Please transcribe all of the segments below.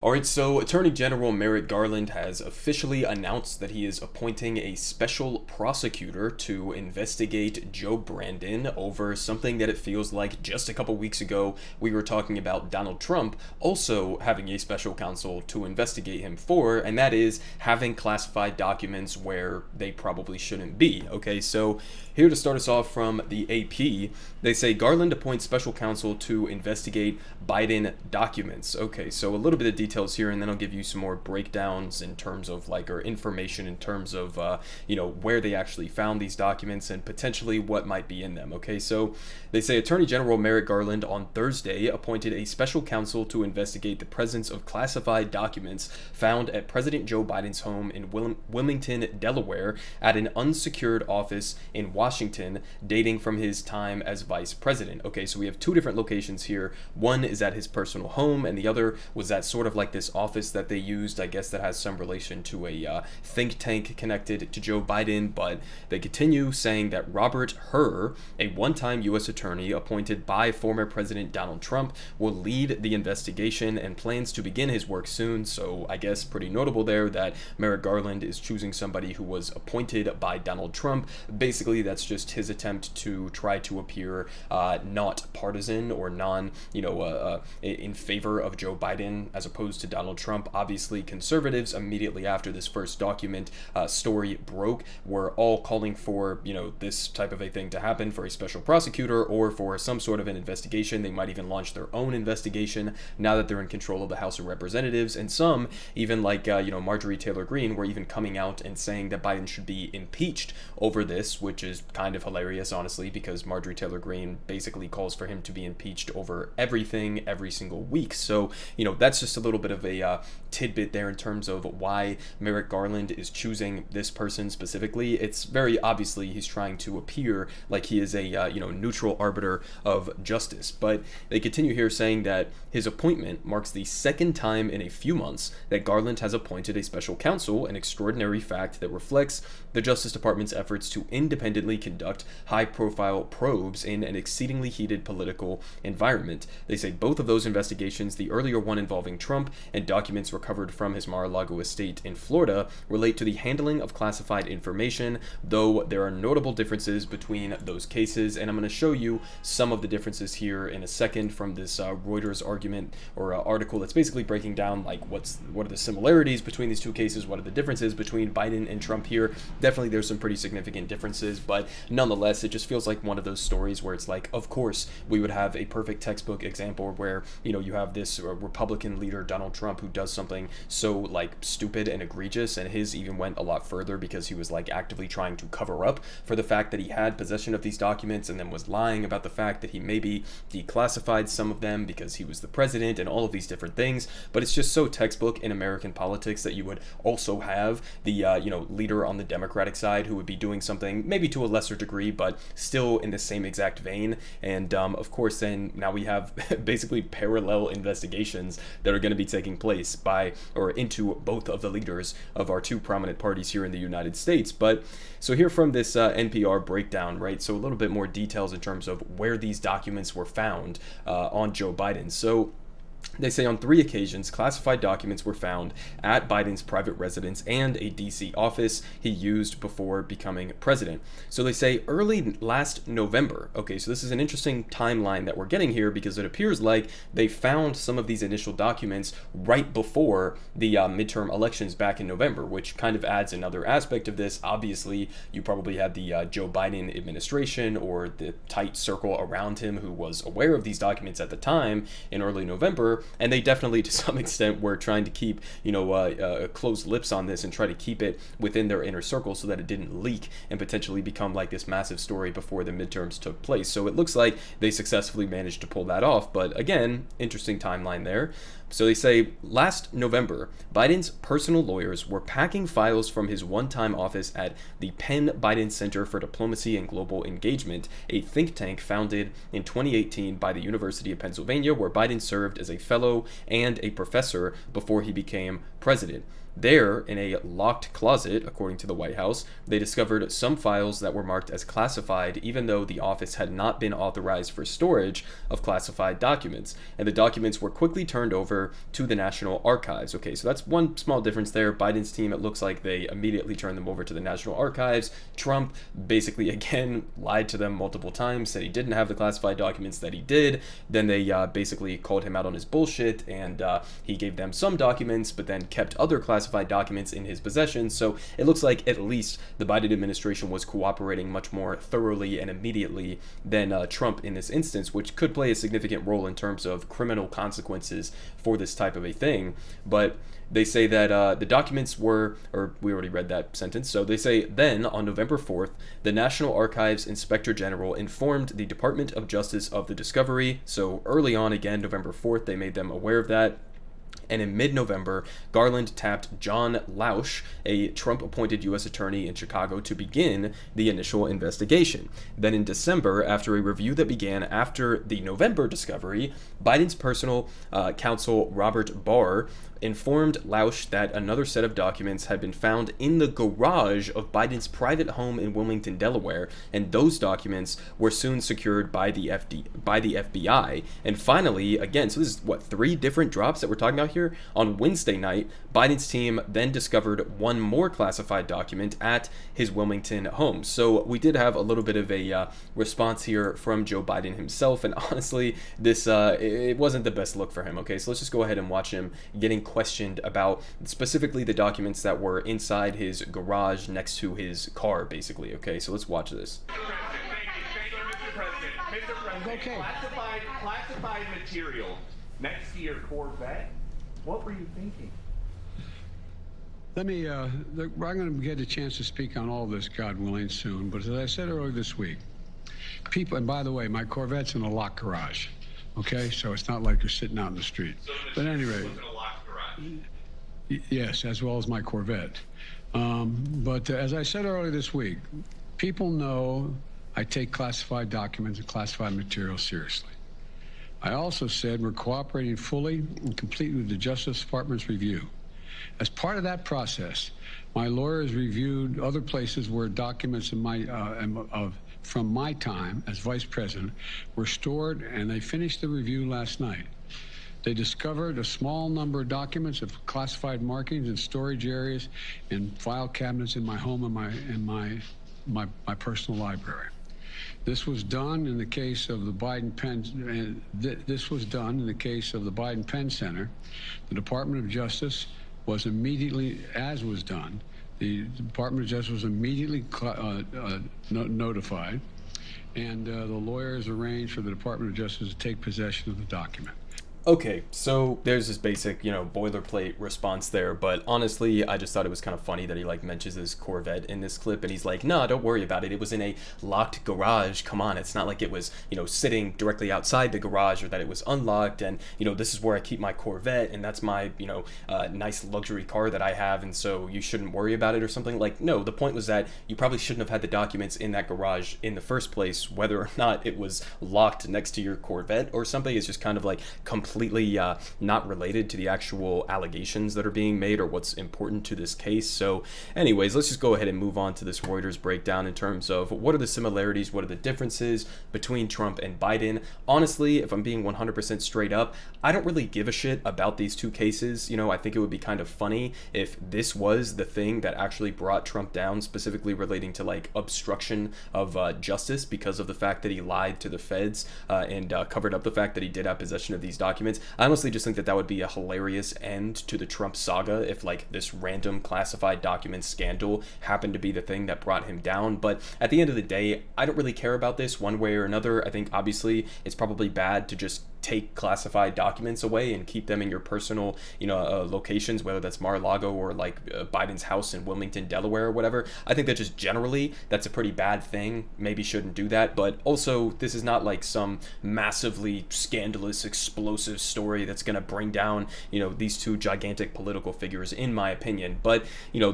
All right, so Attorney General Merrick Garland has officially announced that he is appointing a special prosecutor to investigate Joe Brandon over something that it feels like just a couple weeks ago we were talking about Donald Trump also having a special counsel to investigate him for, and that is having classified documents where they probably shouldn't be. Okay, so here to start us off from the AP, they say Garland appoints special counsel to investigate Biden documents. Okay, so a little bit of details here, and then I'll give you some more breakdowns in terms of or information in terms of where they actually found these documents and potentially what might be in them. Okay, so they say Attorney General Merrick Garland on Thursday appointed a special counsel to investigate the presence of classified documents found at President Joe Biden's home in Wilmington, Delaware, at an unsecured office in Washington dating from his time as vice president. Okay, so we have two different locations here. One is at his personal home, and the other was at sort of like this office that they used, I guess, that has some relation to a think tank connected to Joe Biden. But they continue saying that Robert Hur, a one-time U.S. attorney appointed by former President Donald Trump, will lead the investigation and plans to begin his work soon. So I guess pretty notable there that Merrick Garland is choosing somebody who was appointed by Donald Trump. Basically, that's just his attempt to try to appear not partisan or in favor of Joe Biden as opposed to Donald Trump. Obviously, conservatives immediately after this first document story broke were all calling for this type of a thing to happen, for a special prosecutor or for some sort of an investigation. They might even launch their own investigation now that they're in control of the House of Representatives, and some even Marjorie Taylor Greene were even coming out and saying that Biden should be impeached over this, which is kind of hilarious, honestly, because Marjorie Taylor Greene basically calls for him to be impeached over everything every single week. So that's just a little bit of a tidbit there in terms of why Merrick Garland is choosing this person specifically. It's very obviously he's trying to appear like he is a neutral arbiter of justice. But they continue here saying that his appointment marks the second time in a few months that Garland has appointed a special counsel, an extraordinary fact that reflects the Justice Department's efforts to independently conduct high-profile probes in an exceedingly heated political environment. They say both of those investigations, the earlier one involving Trump and documents recovered from his Mar-a-Lago estate in Florida, relate to the handling of classified information, though there are notable differences between those cases, and I'm going to show you some of the differences here in a second from this Reuters argument or article that's basically breaking down what are the similarities between these two cases, what are the differences between Biden and Trump here. Definitely there's some pretty significant differences, but nonetheless it just feels like one of those stories where it's like, of course we would have a perfect textbook example where you have this Republican leader Donald Trump who does something so stupid and egregious, and his even went a lot further because he was actively trying to cover up for the fact that he had possession of these documents and then was lying about the fact that he maybe declassified some of them because he was the president and all of these different things. But it's just so textbook in American politics that you would also have the leader on the Democratic side who would be doing something maybe to a lesser degree but still in the same exact vein. And of course then now we have basically parallel investigations that are going to be taking place by or into both of the leaders of our two prominent parties here in the United States. But so here from this NPR breakdown, right, so a little bit more details in terms of where these documents were found on Joe Biden. So they say on 3 occasions, classified documents were found at Biden's private residence and a D.C. office he used before becoming president. So they say early last November. Okay, so this is an interesting timeline that we're getting here because it appears like they found some of these initial documents right before the midterm elections back in November, which kind of adds another aspect of this. Obviously, you probably had the Joe Biden administration or the tight circle around him who was aware of these documents at the time in early November. And they definitely, to some extent, were trying to keep, closed lips on this and try to keep it within their inner circle so that it didn't leak and potentially become this massive story before the midterms took place. So it looks like they successfully managed to pull that off. But again, interesting timeline there. So they say last November, Biden's personal lawyers were packing files from his one-time office at the Penn Biden Center for Diplomacy and Global Engagement, a think tank founded in 2018 by the University of Pennsylvania, where Biden served as a fellow and a professor before he became president. There, in a locked closet, according to the White House, they discovered some files that were marked as classified, even though the office had not been authorized for storage of classified documents. And the documents were quickly turned over transfer to the National Archives. Okay, so that's one small difference there. Biden's team, it looks like they immediately turned them over to the National Archives. Trump basically, again, lied to them multiple times, said he didn't have the classified documents that he did. Then they basically called him out on his bullshit, and he gave them some documents, but then kept other classified documents in his possession. So it looks like at least the Biden administration was cooperating much more thoroughly and immediately than Trump in this instance, which could play a significant role in terms of criminal consequences for this type of a thing. But they say that the documents were, or we already read that sentence, so they say, then on November 4th, the National Archives Inspector General informed the Department of Justice of the discovery. So early on, again, November 4th, they made them aware of that. And in mid-November, Garland tapped John Lausch, a Trump-appointed U.S. attorney in Chicago, to begin the initial investigation. Then in December, after a review that began after the November discovery, Biden's personal counsel, Robert Barr, informed Lausch that another set of documents had been found in the garage of Biden's private home in Wilmington, Delaware, and those documents were soon secured by the FBI. And finally, again, so this is what, 3 different drops that we're talking about here? On Wednesday night, Biden's team then discovered one more classified document at his Wilmington home. So we did have a little bit of a response here from Joe Biden himself, and honestly, this it wasn't the best look for him. Okay, so let's just go ahead and watch him getting questioned about specifically the documents that were inside his garage next to his car, basically. Okay, so let's watch this. Mr. President, okay. Classified material next to your Corvette. What were you thinking? Let me, I'm going to get a chance to speak on all this, God willing, soon. But as I said earlier this week, people, and by the way, my Corvette's in a locked garage. Okay, so it's not like you're sitting out in the street. So but anyway, yes, as well as my Corvette. But as I said earlier this week, people know I take classified documents and classified material seriously. I also said we're cooperating fully and completely with the Justice Department's review. As part of that process, my lawyers reviewed other places where documents in my from my time as vice president were stored, and they finished the review last night. They discovered a small number of documents of classified markings in storage areas and file cabinets in my home and my personal library. This was done in the case of the Biden Penn. This was done in the case of the Biden Penn Center. The Department of Justice was immediately, as was done, the Department of Justice was immediately notified, and the lawyers arranged for the Department of Justice to take possession of the document. Okay, so there's this basic, boilerplate response there, but honestly, I just thought it was kind of funny that he, mentions his Corvette in this clip, and he's like, nah, don't worry about it. It was in a locked garage. Come on, it's not like it was, sitting directly outside the garage or that it was unlocked, and, this is where I keep my Corvette, and that's my, nice luxury car that I have, and so you shouldn't worry about it or something. No, the point was that you probably shouldn't have had the documents in that garage in the first place, whether or not it was locked next to your Corvette or something. It's just kind of completely not related to the actual allegations that are being made or what's important to this case. So anyways, let's just go ahead and move on to this Reuters breakdown in terms of what are the similarities, what are the differences between Trump and Biden. Honestly, if I'm being 100% straight up, I don't really give a shit about these two cases. I think it would be kind of funny if this was the thing that actually brought Trump down, specifically relating to obstruction of justice because of the fact that he lied to the feds and covered up the fact that he did have possession of these documents. I honestly just think that would be a hilarious end to the Trump saga if this random classified document scandal happened to be the thing that brought him down. But at the end of the day, I don't really care about this one way or another. I think obviously it's probably bad to just take classified documents away and keep them in your personal, locations, whether that's Mar-a-Lago or Biden's house in Wilmington, Delaware or whatever. I think that just generally that's a pretty bad thing. Maybe shouldn't do that. But also, this is not some massively scandalous, explosive story that's going to bring down, these two gigantic political figures, in my opinion. But,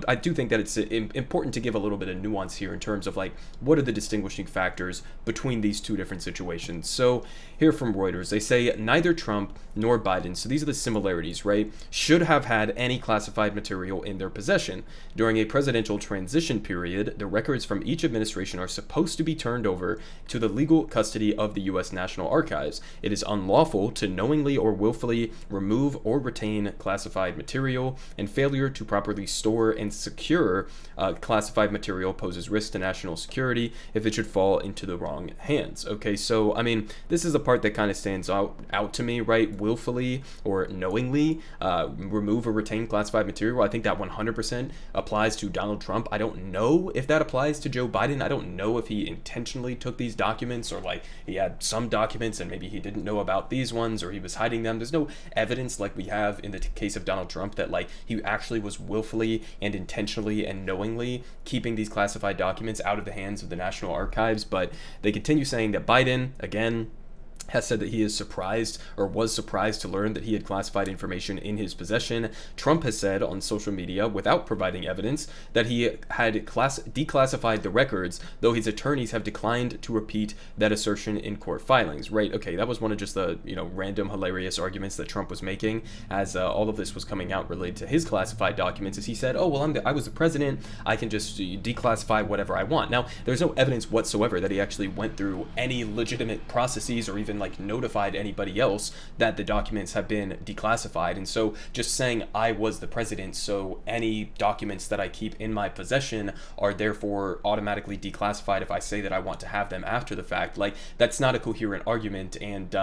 I do think that it's important to give a little bit of nuance here in terms of what are the distinguishing factors between these two different situations. So here from Reuters, they say say neither Trump nor Biden, so these are the similarities, right, should have had any classified material in their possession. During a presidential transition period, the records from each administration are supposed to be turned over to the legal custody of the U.S. National Archives. It is unlawful to knowingly or willfully remove or retain classified material, and failure to properly store and secure classified material poses risk to national security if it should fall into the wrong hands. Okay, so I mean, this is the part that kind of stands out to me, right? Willfully or knowingly remove or retain classified material. I think that 100% applies to Donald Trump. I don't know if that applies to Joe Biden. I don't know if he intentionally took these documents, or like he had some documents and maybe he didn't know about these ones, or he was hiding them. There's no evidence like we have in the case of Donald Trump that like he actually was willfully and intentionally and knowingly keeping these classified documents out of the hands of the National Archives. But they continue saying that Biden, again, has said that he is surprised, or was surprised to learn, that he had classified information in his possession. Trump has said on social media, without providing evidence, that he had declassified the records, though his attorneys have declined to repeat that assertion in court filings. Right, okay, that was one of just the, random hilarious arguments that Trump was making as all of this was coming out related to his classified documents, as he said, oh, well, I was the president, I can just declassify whatever I want. Now, there's no evidence whatsoever that he actually went through any legitimate processes or even like notified anybody else that the documents have been declassified. And so just saying I was the president, so any documents that I keep in my possession are therefore automatically declassified if I say that I want to have them after the fact, like that's not a coherent argument. And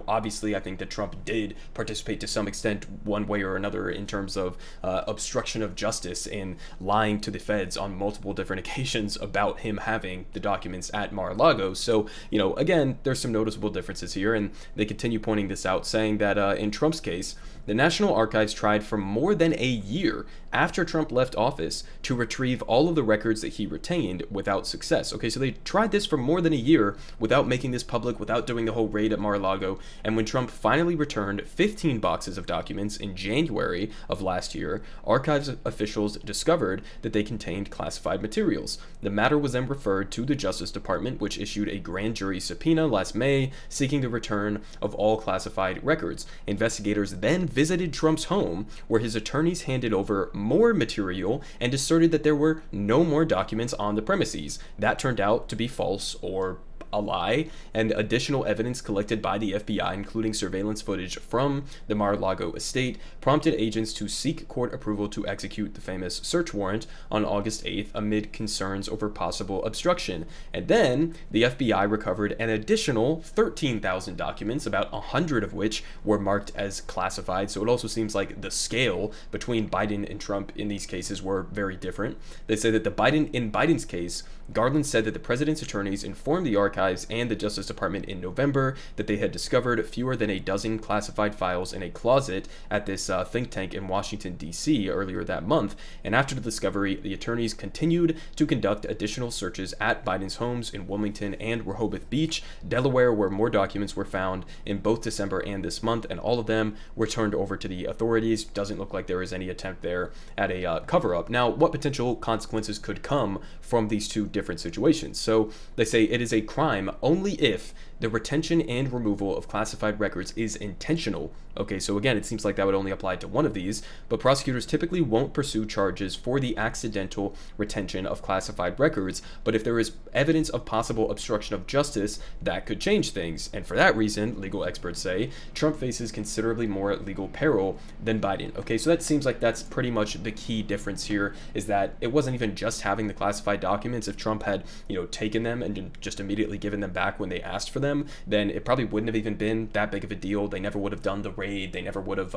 obviously I think that Trump did participate to some extent one way or another in terms of obstruction of justice and lying to the feds on multiple different occasions about him having the documents at Mar-a-Lago. So again, there's some noticeable differences here, and they continue pointing this out, saying that in Trump's case, the National Archives tried for more than a year after Trump left office to retrieve all of the records that he retained without success. Okay, so they tried this for more than a year without making this public, without doing the whole raid at Mar-a-Lago, and when Trump finally returned 15 boxes of documents in January of last year, archives officials discovered that they contained classified materials. The matter was then referred to the Justice Department, which issued a grand jury subpoena last May seeking the return of all classified records. Investigators then visited Trump's home, where his attorneys handed over more material and asserted that there were no more documents on the premises. That turned out to be false, or a lie, and additional evidence collected by the FBI, including surveillance footage from the Mar-a-Lago estate, prompted agents to seek court approval to execute the famous search warrant on August 8th amid concerns over possible obstruction. And then the FBI recovered an additional 13,000 documents, about 100 of which were marked as classified. So it also seems like the scale between Biden and Trump in these cases were very different. They say that in Biden's case, Garland said that the president's attorneys informed the archives and the Justice Department in November that they had discovered fewer than a dozen classified files in a closet at this think tank in Washington, D.C. earlier that month. And after the discovery, the attorneys continued to conduct additional searches at Biden's homes in Wilmington and Rehoboth Beach, Delaware, where more documents were found in both December and this month, and all of them were turned over to the authorities. Doesn't look like there is any attempt there at a cover-up. Now, what potential consequences could come from these two different situations? So they say it is a crime only if the retention and removal of classified records is intentional. Okay, so again, it seems like that would only apply to one of these, but prosecutors typically won't pursue charges for the accidental retention of classified records, but if there is evidence of possible obstruction of justice, that could change things. And for that reason, legal experts say, Trump faces considerably more legal peril than Biden. Okay, so that seems like that's pretty much the key difference here, is that it wasn't even just having the classified documents. If Trump had, taken them and just immediately given them back when they asked for them, then it probably wouldn't have even been that big of a deal. They never would have done the raid. They never would have,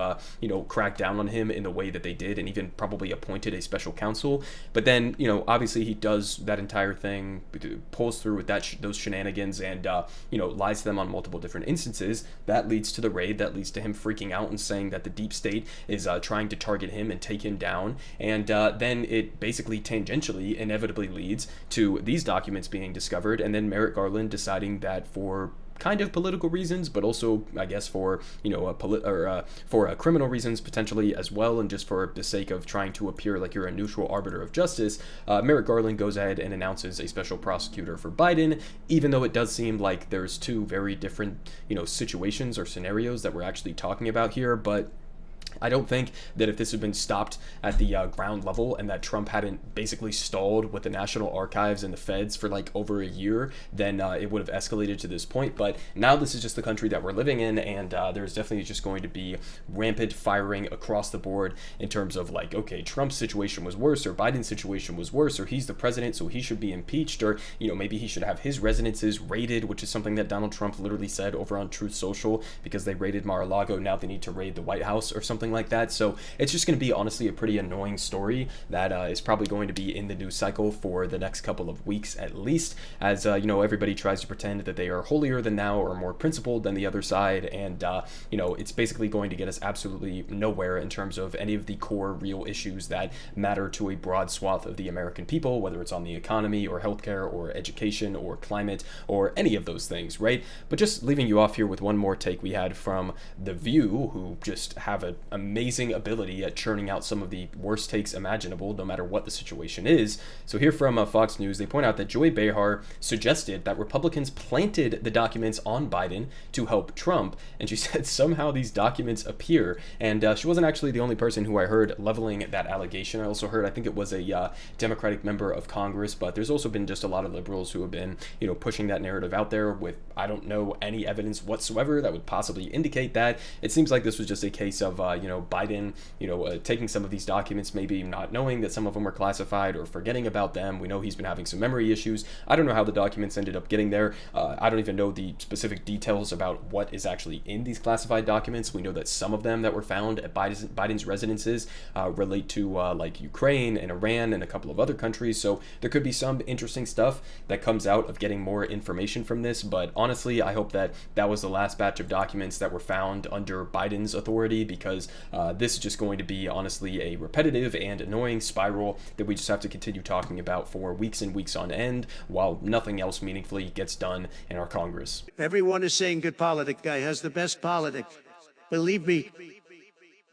cracked down on him in the way that they did, and even probably appointed a special counsel. But then, obviously he does that entire thing, pulls through with those shenanigans, and, lies to them on multiple different instances. That leads to the raid. That leads to him freaking out and saying that the deep state is trying to target him and take him down. And then it basically tangentially inevitably leads to these documents being discovered, and then Merrick Garland deciding that for kind of political reasons, but also, I guess, for, for criminal reasons potentially as well, and just for the sake of trying to appear like you're a neutral arbiter of justice, Merrick Garland goes ahead and announces a special prosecutor for Biden, even though it does seem like there's two very different, situations or scenarios that we're actually talking about here. But I don't think that if this had been stopped at the ground level and that Trump hadn't basically stalled with the National Archives and the feds for like over a year, then it would have escalated to this point. But now this is just the country that we're living in, and there's definitely just going to be rampant firing across the board in terms of like, okay, Trump's situation was worse, or Biden's situation was worse, or he's the president, so he should be impeached, or, maybe he should have his residences raided, which is something that Donald Trump literally said over on Truth Social, because they raided Mar-a-Lago. Now they need to raid the White House or something like that. So it's just going to be honestly a pretty annoying story that is probably going to be in the news cycle for the next couple of weeks at least, as everybody tries to pretend that they are holier than thou or more principled than the other side, and it's basically going to get us absolutely nowhere in terms of any of the core real issues that matter to a broad swath of the American people, whether it's on the economy or healthcare or education or climate or any of those things, right? But just leaving you off here with one more take we had from The View, who just have an amazing ability at churning out some of the worst takes imaginable, no matter what the situation is. So here from Fox News, they point out that Joy Behar suggested that Republicans planted the documents on Biden to help Trump, and she said somehow these documents appear, and she wasn't actually the only person who I heard leveling that allegation. I also heard, I think it was a Democratic member of Congress, but there's also been just a lot of liberals who have been, pushing that narrative out there with, I don't know, any evidence whatsoever that would possibly indicate that. It seems like this was just a case of, Biden, taking some of these documents, maybe not knowing that some of them were classified or forgetting about them. We know he's been having some memory issues. I don't know how the documents ended up getting there. I don't even know the specific details about what is actually in these classified documents. We know that some of them that were found at Biden's residences relate to like Ukraine and Iran and a couple of other countries. So there could be some interesting stuff that comes out of getting more information from this. But honestly, I hope that that was the last batch of documents that were found under Biden's authority, because this is just going to be honestly a repetitive and annoying spiral that we just have to continue talking about for weeks and weeks on end, while nothing else meaningfully gets done in our Congress. Everyone is saying good politic guy has the best politic. Believe me,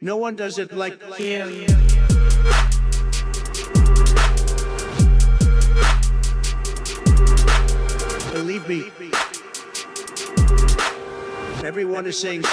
no one does it like him. Believe me, everyone is saying